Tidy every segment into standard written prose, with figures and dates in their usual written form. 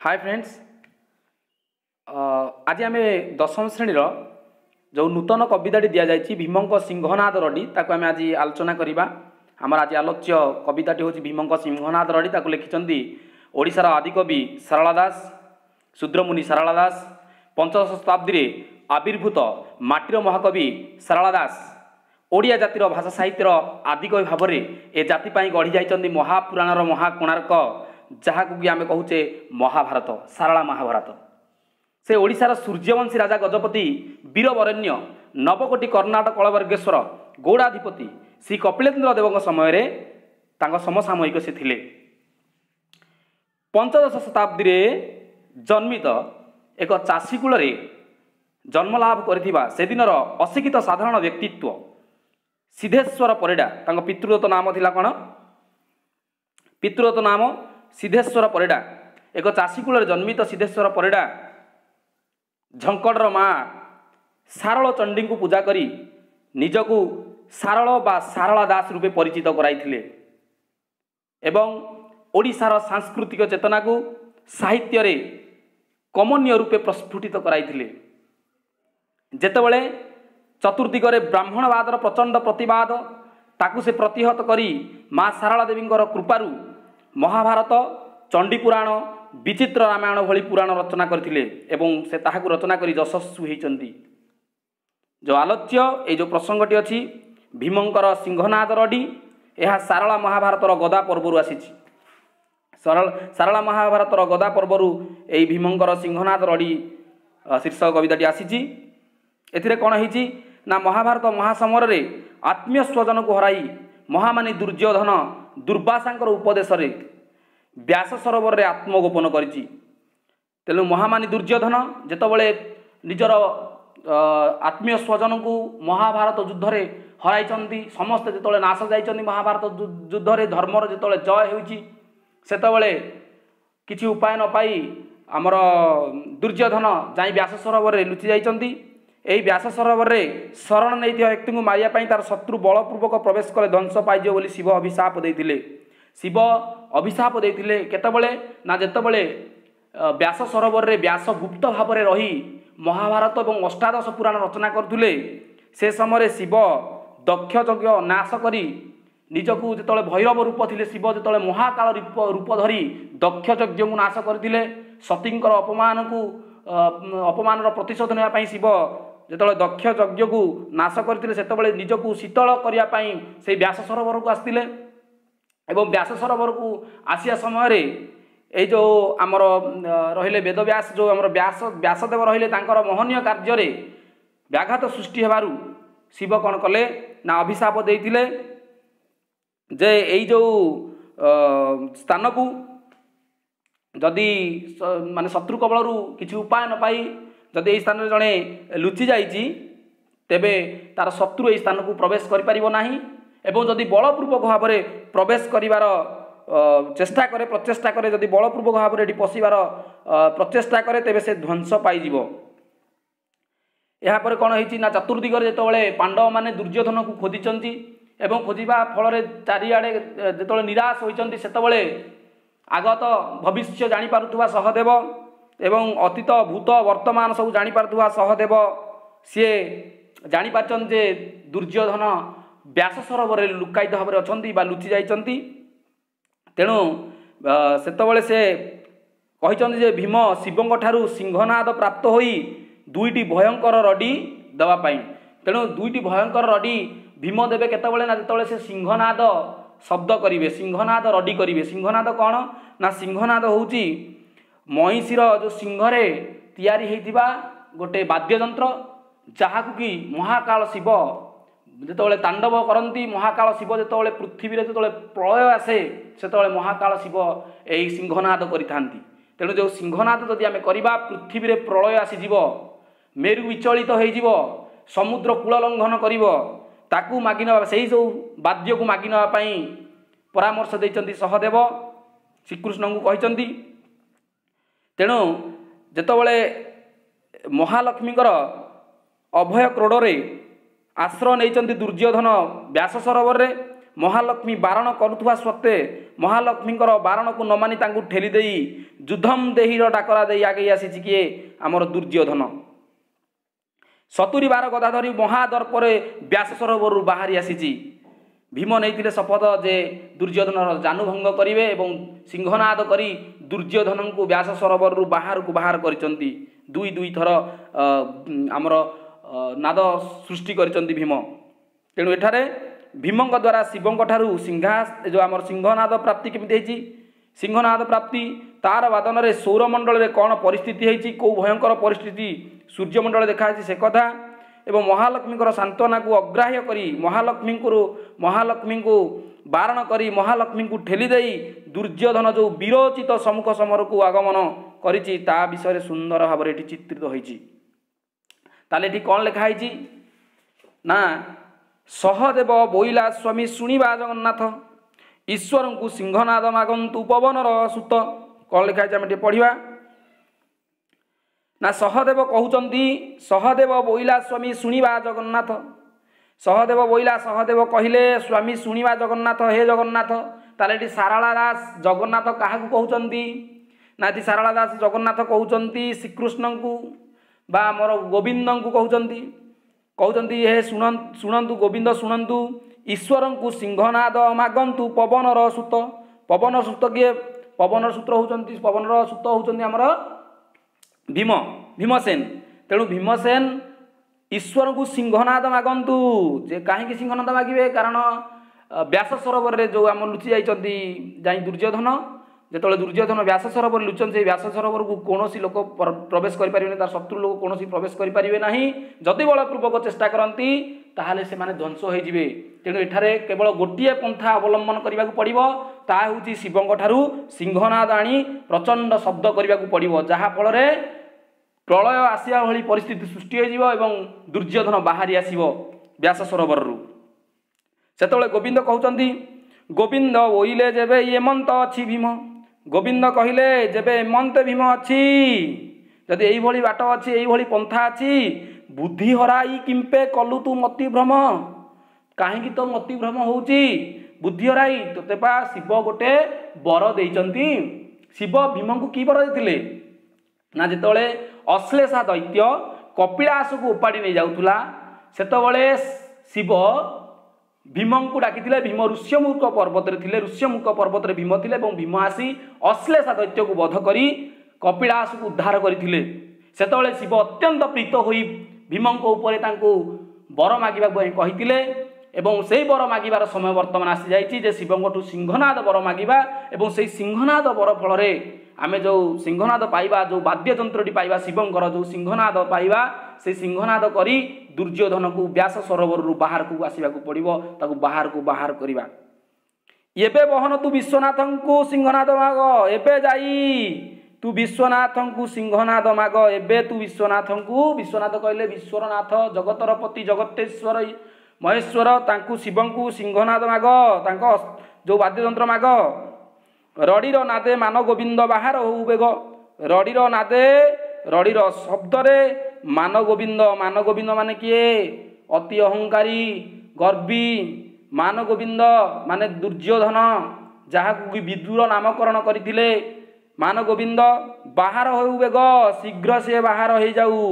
Hi friends, आज आम दशम श्रेणीर जो नूतन कविताटी दि जाए भीमंक सिंहनाद रडी ताको आम आज आलोचना करवा। आमर आज आलोच्य कविताटी हूँ भीमंक सिंहनाद रडी। ताको लिखिं ओडिशार आदिकवि सारला दास, शूद्रमुनि सारला दास। पंचदश शताब्दी आविर्भूत माटीर महाकवि सारला दास ओडिया जातिर भाषा साहित्यर आदिकवि भाव में ए जाति गढ़ी जाइछन्ति महापुराणर महाकोणार्क, जहाँ कि आम कहूचे महाभारत, सारला महाभारत। से ओडिशार सूर्यवंशी राजा गजपति वीरवरेण्य नवकोटी कर्णाटक कलवर्गेश्वर गौड़ाधिपति श्री कपिलेन्द्र देव समय समसामयिक से थिले। पंचदश शताब्दी जन्मित एक चाषीकूल जन्मलाभ कर सेदिनर अशिक्षित साधारण व्यक्तित्व सिद्धेश्वर परिडा, पितृदत्त नाम थिला कौन? पितृदत्त नाम सिद्धेश्वर परिडा। एक चाषीकूल जन्मित सिद्धेश्वर परिडा झंकड़र माँ सारल चंडी को पूजा करी निजकू सारल बा सारला दास रूपे परिचित कराइथिले एवं ओडिशार सांस्कृतिक चेतना को साहित्य रे कमनीय रूपे प्रस्फुटित कराइथिले। जेतेबेले चतुर्दिगरे ब्राह्मणवादर प्रचंड प्रतिवाद ताकू से प्रतिहत करी माँ सारला देवींकर कृपारू महाभारत, चंडीपुराण, विचित्र रामायण भली पुराण रचना करथिले एवं से ताहाकू रचना करी यशस्वी होइचंती। जो आलोच्य ये जो प्रसंगटी अच्छी भीमंकर सिंहनाद रडी, यह सारला महाभारतर गदा पर्वरु आसीछि। सारला महाभारतर गदा पर्वरु एई भीमंकर सिंहनाद रडी शीर्षक कविताटी आसीछि। एथिरे कोन हिछि ना महाभारत महासमर रे आत्मीय स्वजन को हराई महामानी दुर्योधन दुर्वासांकर उपदेश रे व्यास सरोवर रे आत्मगोपन करिछि। तेणु महामानी दुर्योधन जेतबेले निजर आत्मीय स्वजन को महाभारत युद्ध रे हराइचंती, समस्त जेतबेले नाश जाइचंती महाभारत युद्ध रे धर्मर जेतबेले जय होइछि, सेतबेले किछि उपाय न पाई आमर दुर्योधन जाई व्यास सरोवर रे लुचि जाइचंती। एई व्यास सरोवर रे शरण नैथिया व्यक्ति को मारिया पई तार शत्रु बलपूर्वक प्रवेश कले ध्वंस पाइजियो बोली शिव अभिशाप देइथिले। शिव अभिशाप देइथिले केतबेले ना जेतबेले व्यास सरोवर रे व्यास गुप्त भाव में रही महाभारत और अष्टादश पुराण रचना करथुले। से समय शिव दक्ष यज्ञ नाश करी निजकू जिते भैरव रूप थिले, शिव जिते महाकाल रूप धरी दक्ष यज्ञ को नाश करथिले। सतींकर अपमान प्रतिशोध नापी शिव जिते दक्ष यज्ञ को नाश करथिले सेतबेले निजकू शीतल करिया पई से व्यास सरोवर को आस्तिले एवं व्यास सरोवर को आसिया समय रे ए जो आमर रहिले वेदव्यास जो आमर व्यासदेव रहिले तांकर महनीय कार्य रे व्याघात सृष्टि हेबारु शिव कौन कले ना अभिशाप देइथिले जे एई जो स्थान को जदि माने शत्रु कबलरू किछि उपाय न पाई जदि एई स्थान रे जणे लुचि जाइछि तेबे तार शत्रु एई स्थान को प्रवेश करि परिबो नाही एवं जदि बलपूर्वक भाव में प्रवेश करिवार चेष्टा करे प्रचेष्टा करे जदि बलपूर्वक भाव में पशिबार प्रचेष्टा करे तेबे से ध्वंस पाइजिवो। यापर कौन होइछि ना चतुर्दिगरे जेतबेले पांडव माने दुर्योधन को खोजिचंती एवं खोजिबा फल चारिआडे जेतबेले निराश होइचंती सेतबेले आगत भविष्य जानि पारुथुवा सहदेव एवं अतीत भूत वर्तमान सब जानि पारुथुवा सहदेव सी जानि पारचन जे दुर्योधन व्यास सरोवर लुकायित भाव में अच्छा बा लुचि जाइचंती। तेणु सेतबेले से कहिचंती जे भीम शिवंक ठारू सिंहनाद प्राप्त होई दुईटी भयंकर रडी देवा पाई। तेणु दुईटी भयंकर रडी भीम देवे केतबेले ना जेतबेले से सिंहनाद शब्द करिवे, सिंहनाद रडी करिवे। सिंहनाद कौन ना सिंहनाद होउची महिषीर जो सिंहरे तैयारी हेइथिबा गोटे वाद्ययंत्र जहाकू कि महाकाल शिव जेतबेले तांडव करती महाकाल शिव जेतबेले पृथ्वी रे जेतबेले प्रलय आसे सेतबेले महाकाल शिव एई सिंहनाद करिथांती। तेणु जो सिंहनाद जदि आमे करिबा पृथ्वी रे प्रलय आसीजिव, मेरु विचलित होइजिव, समुद्र कूल लंघन करिवो, ताकू मागिना सेही जो वाद्य को मागिना पई परामर्श दैचंती सहदेव श्रीकृष्ण को कहिचंती। तेणु जेतबेले महालक्ष्मीकर अभय क्रोड़ रे आश्रय नहीं दुर्योधन व्यास सरोवर रे महालक्ष्मी बारण करुवा सत्वे महालक्ष्मी बारण को न मानि तांकु ठेली देई युद्धम देहीर डाकरा दे आगे आसी किए आमर दुर्योधन 70 बार गदा धरी महादर्परे व्यास सरोवर बाहरी आसी भीम नहीं शपथ जे दुर्योधन जानुभंग करेंगे और सिंहनाद करी दुर्योधन को व्यास सरोवर बाहर को बाहर करिसंती दुई दुई थर आमर नाद सृष्टि करिसंती भीम तेणु एठारे भीम द्वारा शिवों ठारू जो आमर सिंहनाद प्राप्ति केमी सिंहनाद प्राप्ति तार वादन में सौरमंडल में कौन परिस्थिति होती कौ भयंकर परिस्थिति सूर्यमंडल देखा से कथा एवं महालक्ष्मी सांत्वना को अग्राह्य करी महालक्ष्मी को बारण करी महालक्ष्मी को ठेली देई दुर्योधन जो विरोचित सम्मुख समर को आगमन करिछि ता विषय सुंदर भाव में चित्रित होइछि। ताले एठी कौन लिखाई ना सहदेव बोइला स्वामी शुणिबा जगन्नाथ ईश्वर को सिंहनाद मागंतु पवनर सुत कौन लिखाई आम पढ़ा ना सहदेव कहउचंती सहदेव बोइला स्वामी शुणिबा जगन्नाथ सहदेव बोइला सहदेव कहले स्वामी शुणिबा जगन्नाथ हे जगन्नाथ ताले सारला दास जगन्नाथ क्या कहउचंती ना सारला दास जगन्नाथ कहउचंती श्रीकृष्ण को बा मोर गोविंद को कहउचंती हे शुणंतु गोविंद शुणंतु ईश्वर को सिंहनाद मागंतु पवनर सुत पवन सुत किए पवन सूत्र होउचंती पवनर सुत होउचंती हमर भीम भीमसेन तेणु भीमसेन ईश्वर को सिंहनाद मागंतु जे कहीं सिंहनाद मागे कारण व्यास सरोवर रे जो आम लुचि जाई दुर्योधन जो दुर्योधन व्यास सरोवर लुचन से व्यास सरोवर को कौन लोक प्रवेश करें तार शत्रु लोक कौन प्रवेश करें ना जदि बलपूर्वक चेष्टा करती ताहले से माने ध्वंस हो जिवे तेणु एठारे केवल गोटे पंथा अवलंबन करने को पड़ो ता हूँ शिवों ठारू सिंहनाद आनी प्रचंड शब्द करने को पड़ो जहाँ फल प्रलय आसिया भली परिस्थिति सृष्टि हो दुर्योधन बाहरी आसो व्यास सरोवर से गोविंद कहते गोविंद ओइले जेबे एमंत अच्छी भीम गोविंद कहले जेबे एमंत भीम अच्छी जदि यही बाट अच्छी यही पंथा अच्छी बुद्धि हराई किंपे कलु तू मति भ्रम कहीं तो मति भ्रम होउची बुद्धि हराई तोते पा शिव गोटे वर देइचंती शिव भीम को की वर देथिले ना जितेबाला अश्लेषा दैत्य कपिलास को उपाड़ी नहीं जाऊला सेतबले शिव भीम को डाकी भीम ऋष्यमुख पर्वत थे ऋष्यमुख पर्वत भीम थे भीम आसी अश्लेषा दैत्य को वध करी कपिलास को उद्धार करते सेतबले शिव अत्यंत प्रीत होई भीम उपर वर मागिबा कही एवं से वर मागिबार समय वर्तमान आसी जाइए शिवठू सिंहनाद वर मागिबा एवं से सिंहनाद वर फल आम जो सिंहनाद पाइबा जो वाद्ययंत्रटी पाइबा शिवंकर जो सिंहनाद पाइबा से सिंहनाद करी दुर्योधन को व्यास सरोवर बाहर को आसवा पड़ो ताकू बाहर को बाहर करवा एबे बहन तू विश्वनाथ को सिंहनाद माग एबे जाई तू विश्वनाथ को सिंहनाद माग एबे तू विश्वनाथ को विश्वनाथ कहले विश्वनाथ जगतर पति जगतेश्वर महेश्वर तांकु शिवं को सिंहनाद माग तांको जो वाद्ययंत्र माग रड़ीर नादे मान गोविंद बाहर हो बेग रड़ीर नादे रड़ीर शब्दरे मान गोविंद माने किए अति अहंकारी गर्वी मान गोविंद माने दुर्योधन जहाँ विदुर नामकरण करथिले मान गोविंद बाहर हो बेग शीघ्र से बाहर हो जाऊ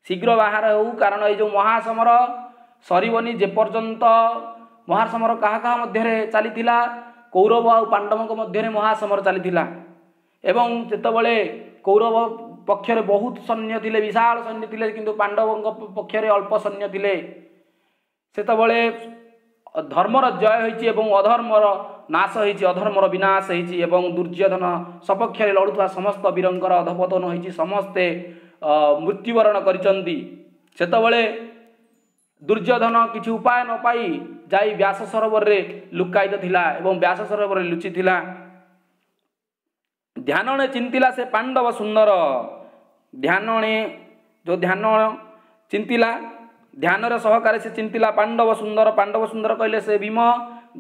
शीघ्र बाहर हो कारण ये जो महासमर सरबनी जेपर्यंत महासमर क्या मध्य चली कौरव और पांडवों मध्य महासमर चली एवं जितेबले कौरव पक्षरे बहुत सैन्य थिले विशाल सैन्य थिले किंतु पांडवों पक्षरे अल्प सैन्य थिले सेतबले धर्मर जय होइछि एवं अधर्मर नाश होइछि अधर्मर विनाश होइछि एवं दुर्योधन सपक्ष लड़ुवा समस्त वीरंकर अधपतन होइछि समस्ते मृत्युवरण करिसंती सेतबले दुर्योधन किसी उपाय न पाई जाई व्यास सरोवर रे लुकायित थिला एवं व्यास सरोवर रे लुचि थिला ध्यानने चिंतिला से पांडव सुंदर ध्यानने जो ध्यान चिंतिला ध्यान रे सहकारे से चिंतिला पांडव सुंदर कहले से भीम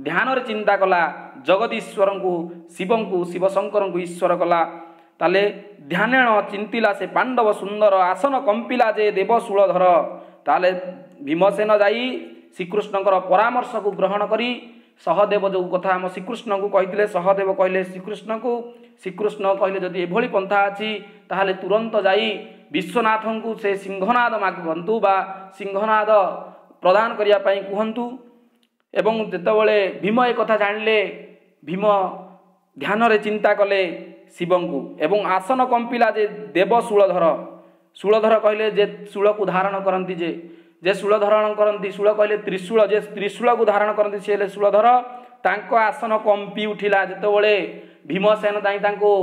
ध्यान रे चिंता कला जगदीश्वर को शिव शंकर को ईश्वर कला ताले ध्यानेण चिंतिला से पांडव सुंदर आसन कंपिला जे देवशूलधर ताले भीमसेन जाई श्रीकृष्णकर परामर्श को ग्रहण करी सहदेव जो कथा आम श्रीकृष्ण को कही सहदेव कहले श्रीकृष्ण को श्रीकृष्ण कहले जदि एभली पंथा अच्छी ताहले तुरंत जाई विश्वनाथ को से सिंहनाद मागु बा सिंहनाद प्रदान करने कहतु एवं जितेबले भीम एक कथा जानले भीम ध्यान रे चिंता कले शिव को एवं आसन कंपिला जे देव शूलधर कहले जे शूल को धारण करती जे शूल धारण करती शूल कहले त्रिशूल जे त्रिशूल को धारण करती सी हेले शूलधर तांको आसन कंपी उठिला जितेबले भीमसेन तांको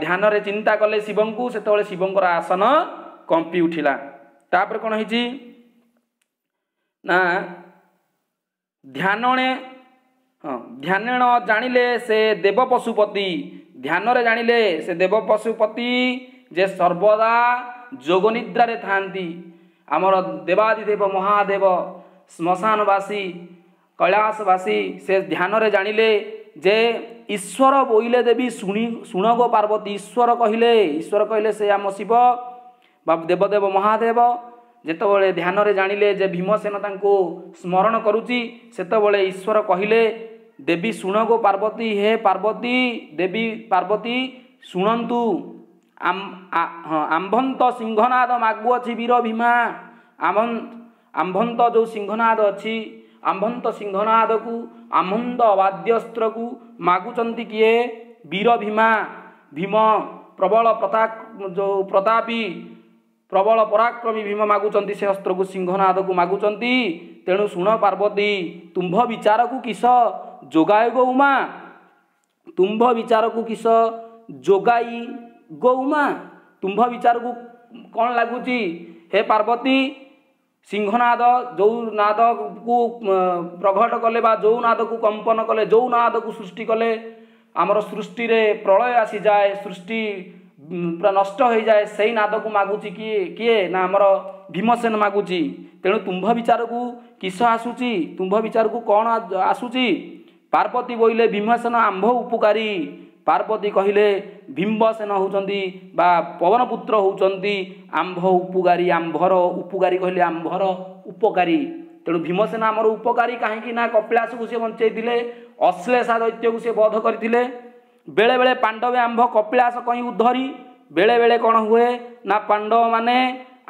ध्यान रे चिंता कले शिव को सेतेबले शिवंकर आसन कंपी उठिला। तापर कौन होइछि ना ध्यानणे ध्यान जानिले से देव पशुपति ध्यान रे जानिले से देव पशुपति जे सर्वदा जोग निद्रा रे थांती आमर देवादिदेव महादेव श्मशानवासी कैलाशवासी से ध्यान रे जानिले जे ईश्वर बोइले देवी शुण गो पार्वती ईश्वर कहले से आम शिव बा देवदेव महादेव जेतबले ध्यान रे जानिले जे भीमसेन तांको स्मरण करुची सेतबले ईश्वर कहिले देवी शुण गो पार्वती हे पार्वती देवी पार्वती शुणंतु आंभंत सिंहनाद मागुअछि वीर भीमा आंभंत जो सिंहनाद अच्छी आंभंत सिंहनाद को आंभंत वाद्यस्त्र को मागुचंती किए वीर भीमा भीम प्रबल प्रतापी प्रबल पराक्रमी भीम मागुचंती से अस्त्र को सिंहनाद को मागुचंती तेणु शुण पार्वती तुम्भ विचार को किस जोगाय गो उमा तुम्भ विचार को किस जोगाई गो उमा तुम्भ विचार को कौन लगुची हे पार्वती सिंहनाद जो नाद को प्रघट कले बा जो नाद को कंपन कले जो नाद को सृष्टि कले आमर सृष्टि रे प्रलय आसी जाए सृष्टि पूरा नष्ट हो जाए से नाद को मागुची किए ना आमर भीमसेन मागुची तेणु तुम्भ विचार को किस आसुची तुम्भ विचार को कौन आसुची पार्वती बोइले भीमसेन आंभ उपकारी पार्वती कहिले भीमसेन होउचंदी बा पवनपुत्र होउचंदी आंभ उपकारी आंभर उपकारी कहले आंभर उपकारी तेणु भीमसेन आमर उपकारी कहीं ना कपिलास को सी बंचेइथिले अश्लेषा दैत्य को सी बध करथिले बेले बेले पांडवे आंभ कपिलास कहीं उद्धरी बेले बेले कौन हुए ना पांडव माने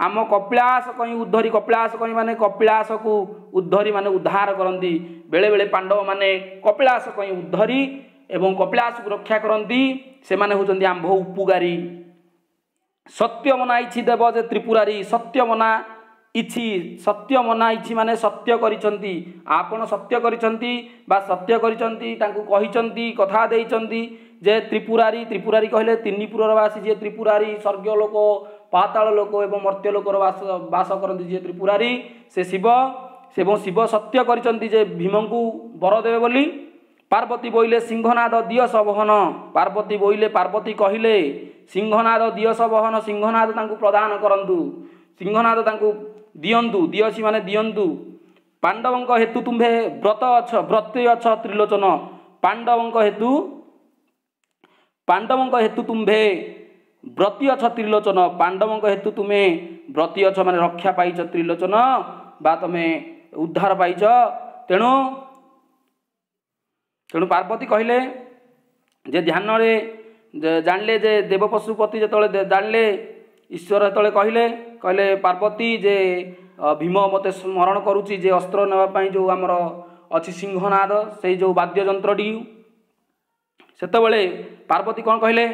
आम कपिलास कहीं उद्धरी कपिलास कहीं माने कपिलास को उद्धरी माने उद्धार करती बेले बेले पांडव माने कपिलास कहीं उद्धरी एवं कपिलास को रक्षा करती से माने होचंदी आंभ उपकारी सत्य मना इछि देव जे त्रिपुरारी सत्य मना इछि माने सत्य करिसंती आपण सत्य करिसंती बा सत्य करिसंती तांको कहिसंती कथा देइसंती जे त्रिपुरारी त्रिपुरारी कहले तीन पुरवासी जे त्रिपुरारी स्वर्ग लोक पाताल लोक एवं मर्त्य लोकर वास करती जे त्रिपुरारी से शिव सत्य करिसंती जे भीम को वर देवे बोली पार्वती बोइले सिंहनाद दियस बहन पार्वती बोइले पार्वती कहिले सिंहनाद दियस बहन सिंहनाद तांको प्रदान करंतु सिंहनाद तांको दियंतु दियसी माने दियंतु पांडवंक हेतु तुम्भे व्रते अछ त्रिलोचन पांडवंक हेतु तुम्भे व्रती अछ त्रिलोचन पांडवंक हेतु तुम्हें व्रती अछ माने रक्षा पाइछ त्रिलोचन बा तमे उद्धार पाइछ तेणु तेणु पार्वती कहले जे ध्यान रे जानले जे देव पशुपति जेतले जानले ईश्वर जेतले कहले पार्वती जे भीम मते स्मरण करुची जे अस्त्र नेबा पई जो हमर अछि सिंहनाद से जो वाद्य यंत्रटी सेतबेले पार्वती कौन कहले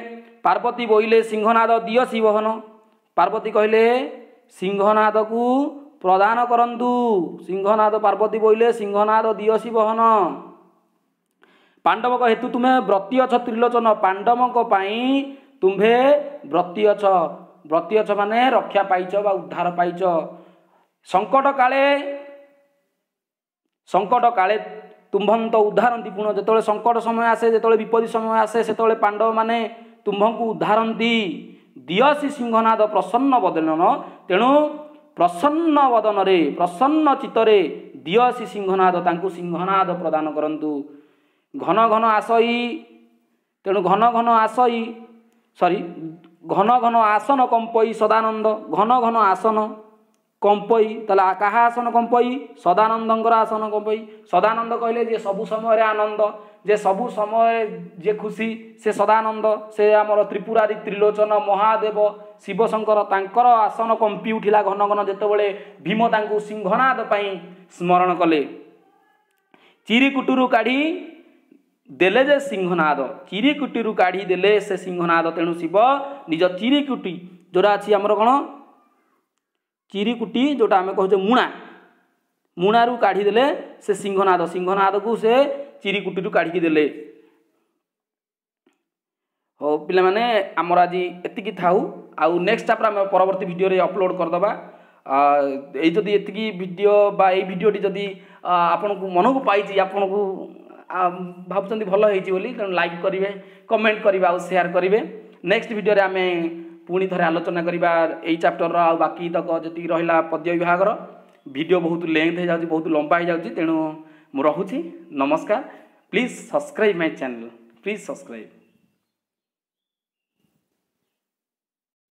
पार्वती बोइले सिंहनाद दियसी बहन पार्वती कहले सिंहनाद को प्रदान करंतु सिंहनाद पार्वती बोइले सिंहनाद दियसी बहन पांडवक हेतु तुम्हें व्रती अछ त्रिलोचन पांडवक पाई तुम्भे व्रती अछ माने रक्षा पाइच बा उद्धार पाइच संकट काले तुम्भंत उद्धारती पुण जेतले संकट समय आसे जेतले विपद समय आसे सेतले पांडव माने तुम्भंकु उद्धारती दियसी सिंहनाद प्रसन्न वदन तेणु प्रसन्न वदन रे प्रसन्न चित्तरे दियसी सिंहनाद तांकु सिंहनाद प्रदान करंतु घन घन आसई तेणु घन घन आसन कंपई सदानंद घन घन आसन कंपई ताला काहा आसन कंपई सदानंदंकर आसन कंपई सदानंद कहले जे सबु समय आनंद जे सबु समय जे खुशी से सदानंद से आमर त्रिपुरारी त्रिलोचन महादेव शिवशंकर तांकर आसन कंपी उठिला घन घन जेतेबेले भीम तांकु सिंहनाद पई स्मरण कले चिरीकुटुरु काढ़ी देले जे सिंहनाद चिरीकुटीरु काढ़ी देले से सिंहनाद तेणु शिव निज चिरीकुटी जोड़ा अच्छी आमर कौन चिरीकुटी जोटा आम कहूँ मुणा मुणारू काढ़ी देले से सिंहनाद सिंहनाद को से चिरीकुटी काढ़ी देले। हो पिला माने आमर आज एतिकी थाउ आउ नेक्स्ट टाइम आम परवर्ती वीडियो रे अपलोड करदबा ए जदि एतिकी वीडियो बा ए वीडियोटी जदि आपन को मन को पाई आपन को भावुंट भल होती तेणु लाइक करेंगे कमेंट करेंगे आउ शेयर करेंगे नेक्स्ट वीडियो रे आमे पुणी थे आलोचना करवा यही चैप्टर आ बाकी तक जी रहा पद्य विभाग वीडियो बहुत लेंथ हो जाए बहुत लंबा हो जाए तेणु मुझे नमस्कार please subscribe my channel please subscribe.